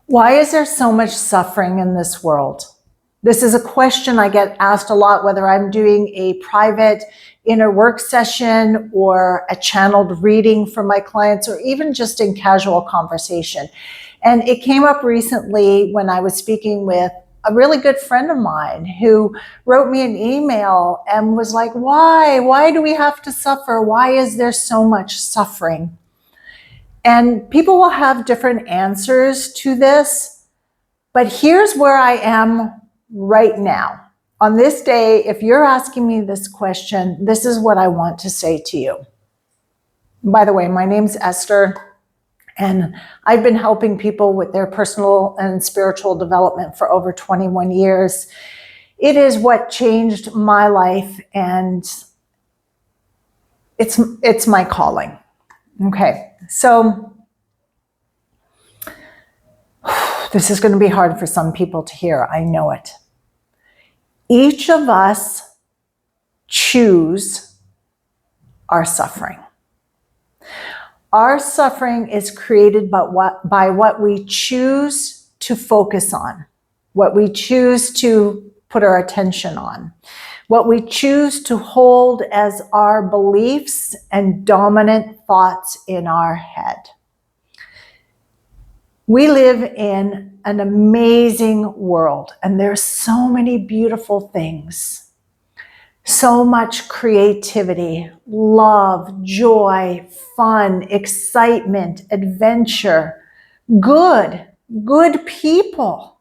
Why is there so much suffering in this world? This is a question I get asked a lot, whether I'm doing a private inner work session or a channeled reading for my clients, or even just in casual conversation. And it came up recently when I was speaking with a really good friend of mine who wrote me an email and was like, why do we have to suffer? Why is there so much suffering? And people will have different answers to this, but here's where I am right now. On this day, if you're asking me this question, this is what I want to say to you. By the way, my name's Esther, and I've been helping people with their personal and spiritual development for over 21 years. It is what changed my life, and it's my calling. Okay, so this is going to be hard for some people to hear. I know it. Each of us choose our suffering. Our suffering is created by what we choose to focus on, what we choose to put our attention on, what we choose to hold as our beliefs and dominant thoughts in our head. We live in an amazing world, and there's so many beautiful things, so much creativity, love, joy, fun, excitement, adventure, good people.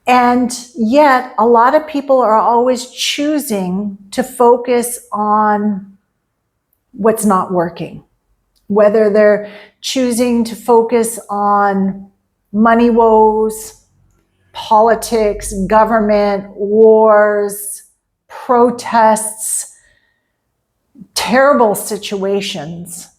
And yet, a lot of people are always choosing to focus on what's not working. Whether they're choosing to focus on money woes, politics, government, wars, protests, terrible situations,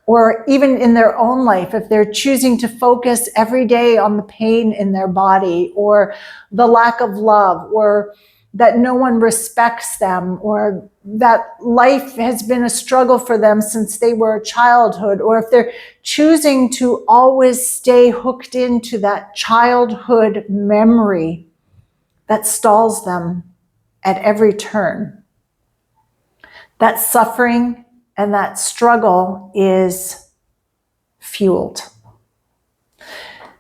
or even in their own life, if they're choosing to focus every day on the pain in their body, or the lack of love, or that no one respects them, or that life has been a struggle for them since they were a childhood, or if they're choosing to always stay hooked into that childhood memory that stalls them at every turn. That suffering and that struggle is fueled.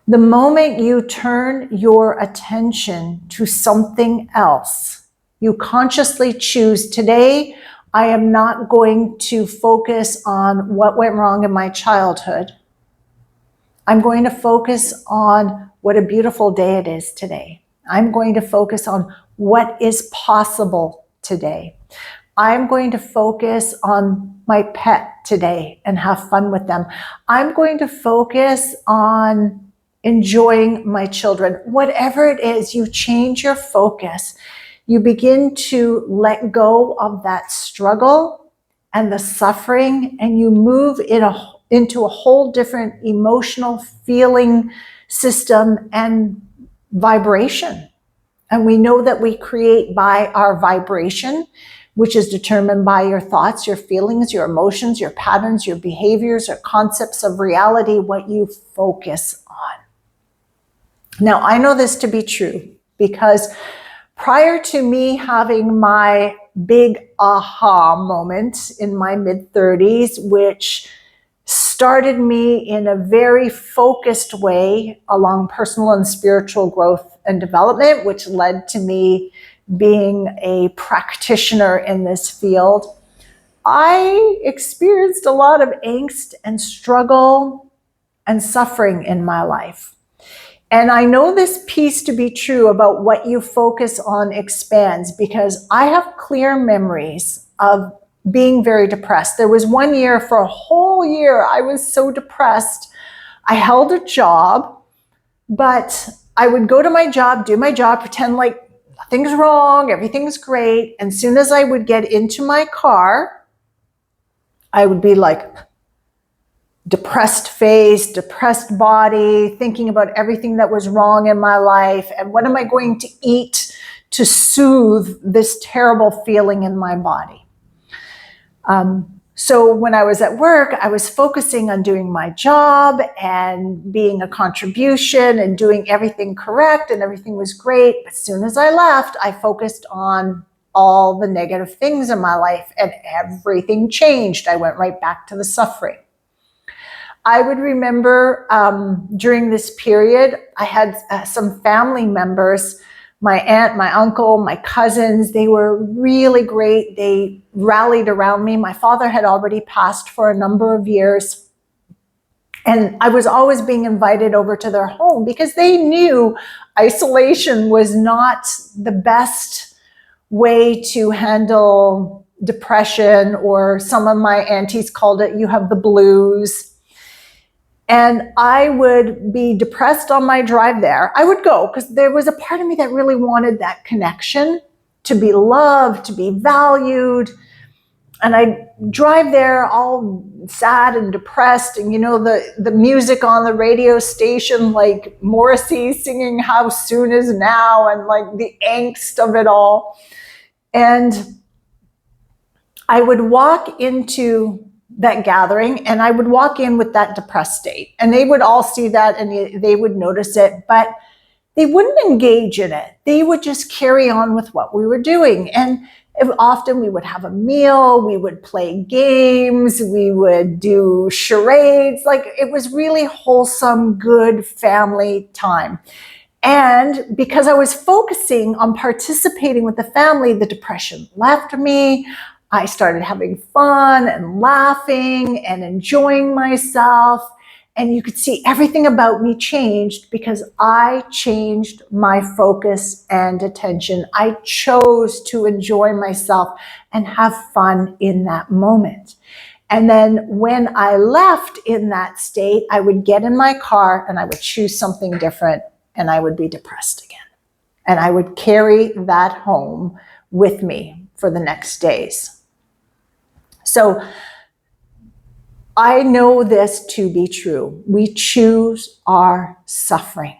The moment you turn your attention to something else, you consciously choose, today, I am not going to focus on what went wrong in my childhood. I'm going to focus on what a beautiful day it is today. I'm going to focus on what is possible today. I'm going to focus on my pet today and have fun with them. I'm going to focus on enjoying my children. Whatever it is, you change your focus. You begin to let go of that struggle and the suffering, and you move into a whole different emotional feeling system and vibration. And we know that we create by our vibration, which is determined by your thoughts, your feelings, your emotions, your patterns, your behaviors, or concepts of reality, what you focus on. Now, I know this to be true because prior to me having my big aha moment in my mid-30s, which started me in a very focused way along personal and spiritual growth and development, which led to me being a practitioner in this field, I experienced a lot of angst and struggle and suffering in my life. And I know this piece to be true about what you focus on expands, because I have clear memories of being very depressed. There was one year, for a whole year, I was so depressed. I held a job, but I would go to my job, do my job, pretend like nothing's wrong, everything's great. And as soon as I would get into my car, I would be like depressed face, depressed body, thinking about everything that was wrong in my life. And what am I going to eat to soothe this terrible feeling in my body? So when I was at work, I was focusing on doing my job and being a contribution and doing everything correct, and everything was great. But as soon as I left, I focused on all the negative things in my life, and everything changed. I went right back to the suffering. I would remember during this period, I had some family members, my aunt, my uncle, my cousins. They were really great. They rallied around me. My father had already passed for a number of years, and I was always being invited over to their home because they knew isolation was not the best way to handle depression, or some of my aunties called it, you have the blues. And I would be depressed on my drive there. I would go because there was a part of me that really wanted that connection, to be loved, to be valued. And I'd drive there all sad and depressed. And the music on the radio station, like Morrissey singing How Soon Is Now, and like the angst of it all. And I would walk into that gathering, and I would walk in with that depressed state, and they would all see that, and they would notice it, but they wouldn't engage in it. They would just carry on with what we were doing. And often we would have a meal, we would play games, we would do charades. Like, it was really wholesome, good family time. And because I was focusing on participating with the family, the depression left me. I started having fun and laughing and enjoying myself. And you could see everything about me changed because I changed my focus and attention. I chose to enjoy myself and have fun in that moment. And then when I left in that state, I would get in my car and I would choose something different, and I would be depressed again. And I would carry that home with me for the next days. So I know this to be true. We choose our suffering.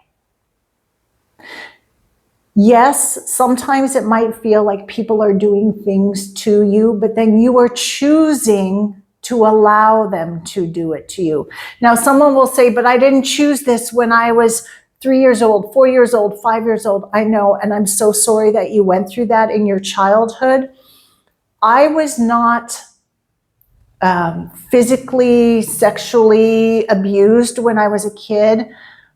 Yes, sometimes it might feel like people are doing things to you, but then you are choosing to allow them to do it to you. Now, someone will say, but I didn't choose this when I was 3 years old, 4 years old, 5 years old. I know, and I'm so sorry that you went through that in your childhood. I was not physically, sexually abused when I was a kid,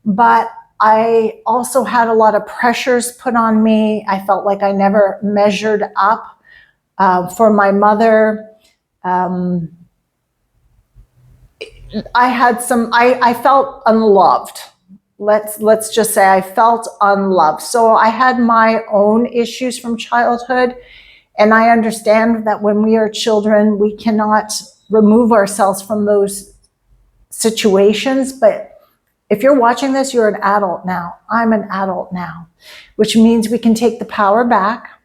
but I also had a lot of pressures put on me. I felt like I never measured up for my mother. I felt unloved. Let's just say I felt unloved. So I had my own issues from childhood. And I understand that when we are children, we cannot remove ourselves from those situations. But if you're watching this, you're an adult now. I'm an adult now, which means we can take the power back,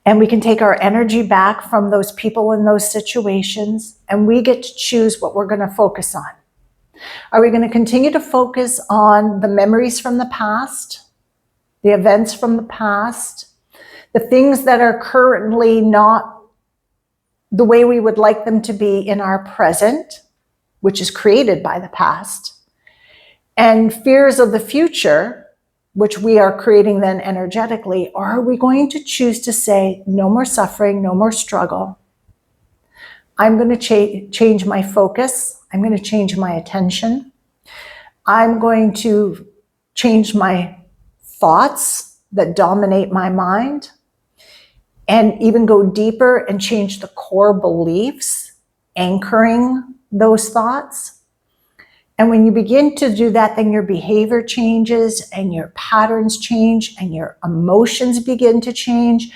and we can take our energy back from those people in those situations, and we get to choose what we're going to focus on. Are we going to continue to focus on the memories from the past, the events from the past, the things that are currently not the way we would like them to be in our present, which is created by the past, and fears of the future, which we are creating then energetically? Or are we going to choose to say, no more suffering, no more struggle? I'm going to change my focus. I'm going to change my attention. I'm going to change my thoughts that dominate my mind, and even go deeper and change the core beliefs anchoring those thoughts. And when you begin to do that, then your behavior changes, and your patterns change, and your emotions begin to change.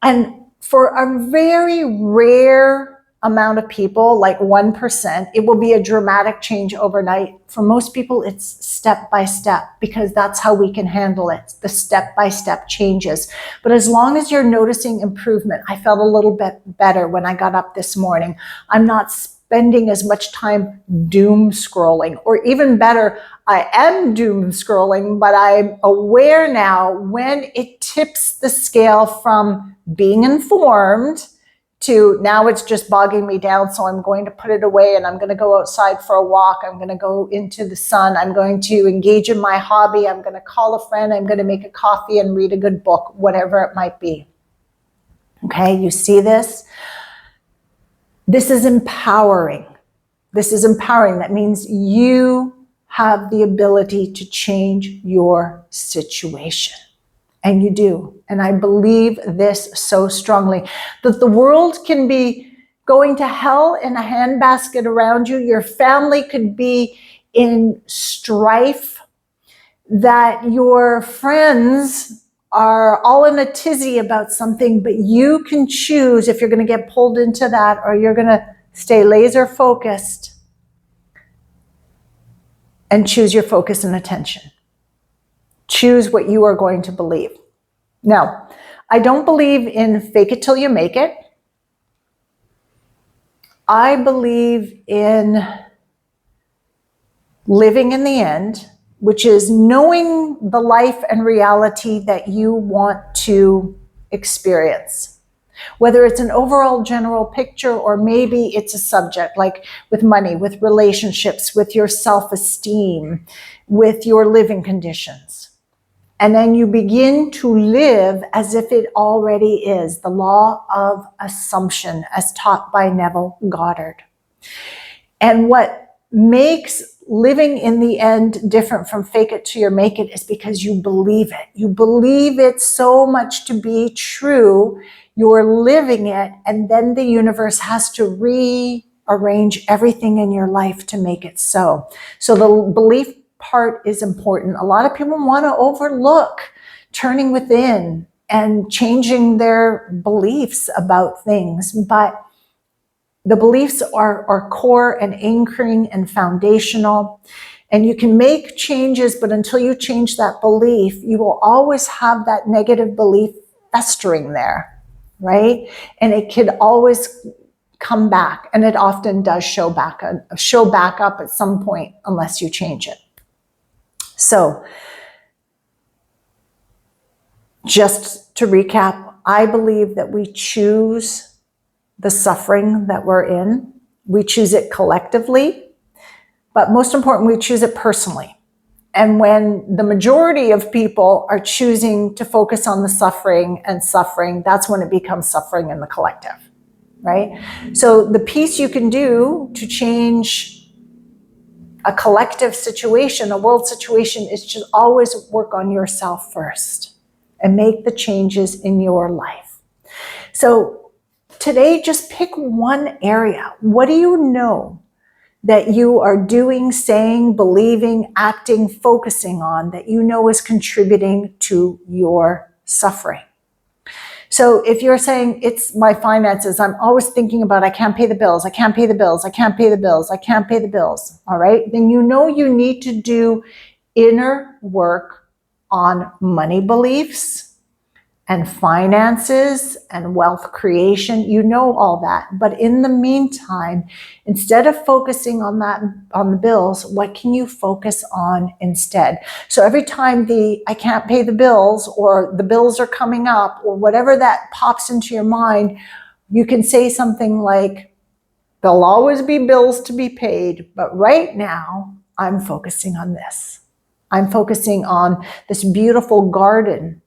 And for a very rare amount of people, like 1%, it will be a dramatic change overnight. For most people, it's step by step, because that's how we can handle it, the step-by-step changes. But as long as you're noticing improvement, I felt a little bit better when I got up this morning. I'm not spending as much time doom scrolling, or even better, I am doom scrolling, but I'm aware now when it tips the scale from being informed to now it's just bogging me down, so I'm going to put it away and I'm going to go outside for a walk. I'm going to go into the sun. I'm going to engage in my hobby. I'm going to call a friend. I'm going to make a coffee and read a good book, whatever it might be. Okay, you see this? This is empowering. This is empowering. That means you have the ability to change your situation. And you do. And I believe this so strongly, that the world can be going to hell in a handbasket around you. Your family could be in strife, that your friends are all in a tizzy about something, but you can choose if you're going to get pulled into that or you're going to stay laser focused and choose your focus and attention. Choose what you are going to believe. Now, I don't believe in fake it till you make it. I believe in living in the end, which is knowing the life and reality that you want to experience. Whether it's an overall general picture or maybe it's a subject like with money, with relationships, with your self-esteem, with your living conditions. And then you begin to live as if it already is, the law of assumption as taught by Neville Goddard. And what makes living in the end different from fake it till you make it is because you believe it. You believe it so much to be true, you're living it, and then the universe has to rearrange everything in your life to make it so. So the belief part is important. A lot of people want to overlook turning within and changing their beliefs about things, but the beliefs are core and anchoring and foundational. And you can make changes, but until you change that belief, you will always have that negative belief festering there, right? And it could always come back, and it often does show back up at some point unless you change it. So, just to recap, I believe that we choose the suffering that we're in. We choose it collectively, but most important, we choose it personally. And when the majority of people are choosing to focus on the suffering, that's when it becomes suffering in the collective, right? So the piece you can do to change a collective situation, a world situation, is just always work on yourself first and make the changes in your life. So today, just pick one area. What do you know that you are doing, saying, believing, acting, focusing on that you know is contributing to your suffering? So if you're saying it's my finances, I'm always thinking about I can't pay the bills, I can't pay the bills, I can't pay the bills, I can't pay the bills, all right? Then you know you need to do inner work on money beliefs and finances and wealth creation. You know all that. But in the meantime, instead of focusing on that, on the bills, what can you focus on instead? So every time I can't pay the bills or the bills are coming up or whatever that pops into your mind, you can say something like, there'll always be bills to be paid, but right now I'm focusing on this. I'm focusing on this beautiful garden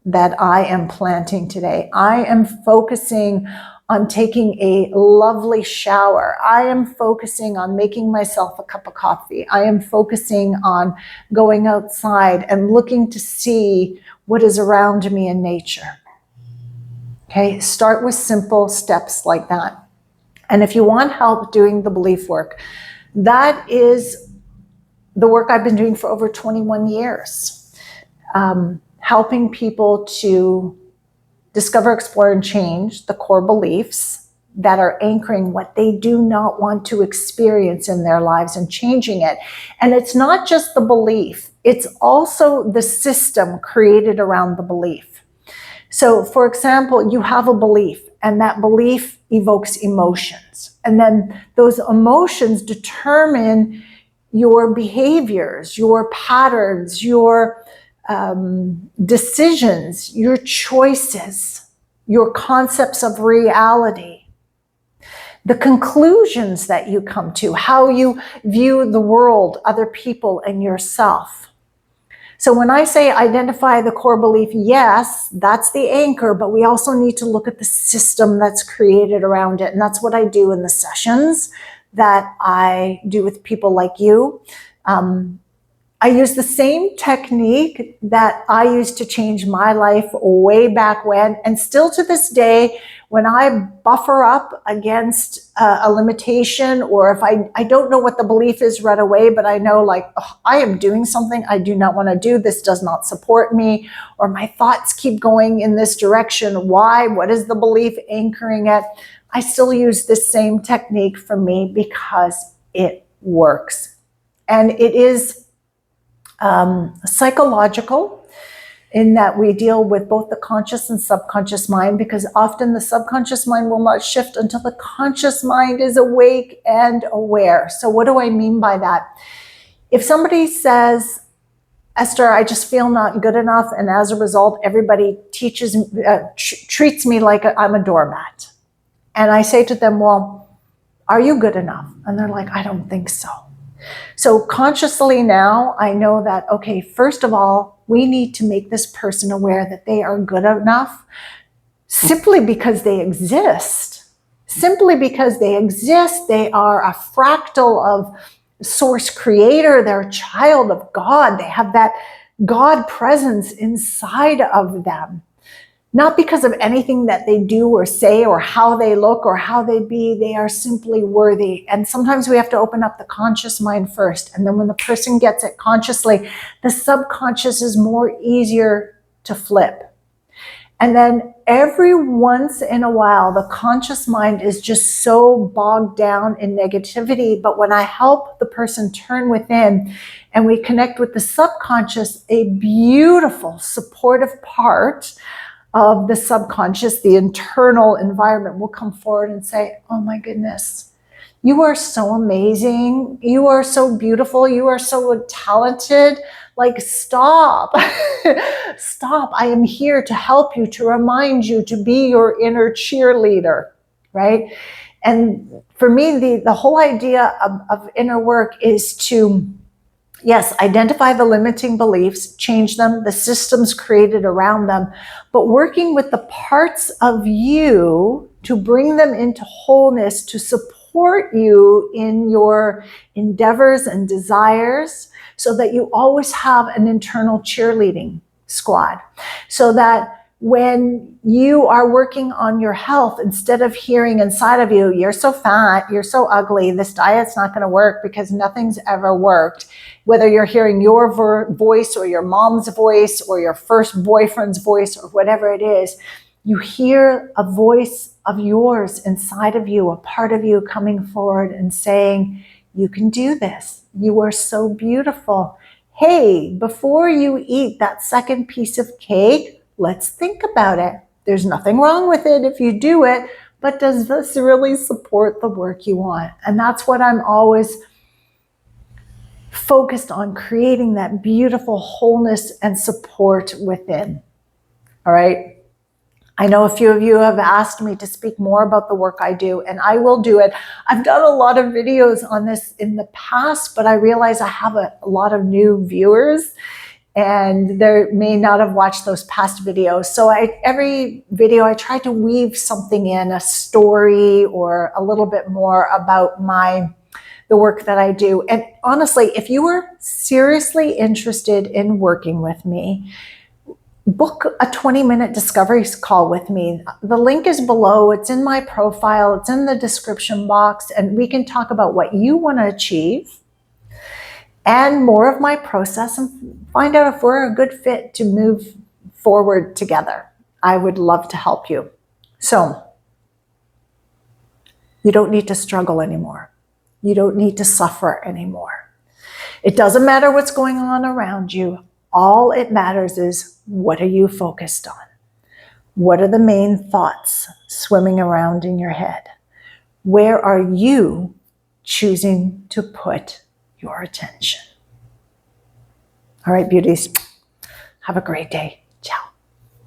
that I am planting today. I am focusing on taking a lovely shower. I am focusing on making myself a cup of coffee. I am focusing on going outside and looking to see what is around me in nature. Okay, start with simple steps like that. And if you want help doing the belief work, that is the work I've been doing for over 21 years. Helping people to discover, explore, and change the core beliefs that are anchoring what they do not want to experience in their lives and changing it. And it's not just the belief, it's also the system created around the belief. So, for example, you have a belief, and that belief evokes emotions. And then those emotions determine your behaviors, your patterns, your decisions, your choices, your concepts of reality, the conclusions that you come to, how you view the world, other people, and yourself. So when I say identify the core belief, yes, that's the anchor, but we also need to look at the system that's created around it. And that's what I do in the sessions that I do with people like you. I use the same technique that I used to change my life way back when, and still to this day, when I buffer up against a limitation, or if I don't know what the belief is right away, but I know like, oh, I am doing something I do not want to do, this does not support me, or my thoughts keep going in this direction, why, what is the belief anchoring it? I still use this same technique for me because it works. And it is psychological, in that we deal with both the conscious and subconscious mind, because often the subconscious mind will not shift until the conscious mind is awake and aware. So what do I mean by that? If somebody says, Esther, I just feel not good enough, and as a result, everybody treats me like I'm a doormat. And I say to them, well, are you good enough? And they're like, I don't think so. So consciously now, I know that, okay, first of all, we need to make this person aware that they are good enough simply because they exist. Simply because they exist, they are a fractal of source creator, they're a child of God, they have that God presence inside of them. Not because of anything that they do or say or how they look or how they be, they are simply worthy. And sometimes we have to open up the conscious mind first. And then when the person gets it consciously, the subconscious is more easier to flip. And then every once in a while, the conscious mind is just so bogged down in negativity. But when I help the person turn within and we connect with the subconscious, a beautiful supportive part of the subconscious, the internal environment will come forward and say, oh my goodness, you are so amazing. You are so beautiful. You are so talented. Like, stop. Stop. I am here to help you, to remind you, to be your inner cheerleader, right? And for me, the whole idea of inner work is to, yes, identify the limiting beliefs, change them, the systems created around them, but working with the parts of you to bring them into wholeness, to support you in your endeavors and desires, so that you always have an internal cheerleading squad. So that when you are working on your health, instead of hearing inside of you, you're so fat, you're so ugly, this diet's not going to work, because nothing's ever worked. Whether you're hearing your voice or your mom's voice or your first boyfriend's voice or whatever it is, you hear a voice of yours inside of you, a part of you coming forward and saying, you can do this. You are so beautiful. Hey, before you eat that second piece of cake, let's think about it. There's nothing wrong with it if you do it, but does this really support the work you want? And that's what I'm always focused on, creating that beautiful wholeness and support within. All right. I know a few of you have asked me to speak more about the work I do, and I will do it. I've done a lot of videos on this in the past, but I realize I have a lot of new viewers, and they may not have watched those past videos. So every video I try to weave something in, a story or a little bit more about the work that I do. And honestly, if you are seriously interested in working with me, book a 20-minute discovery call with me. The link is below. It's in my profile. It's in the description box. And we can talk about what you want to achieve and more of my process, and find out if we're a good fit to move forward together. I would love to help you. So you don't need to struggle anymore. You don't need to suffer anymore. It doesn't matter what's going on around you. All it matters is, what are you focused on? What are the main thoughts swimming around in your head? Where are you choosing to put your attention? All right, beauties, have a great day.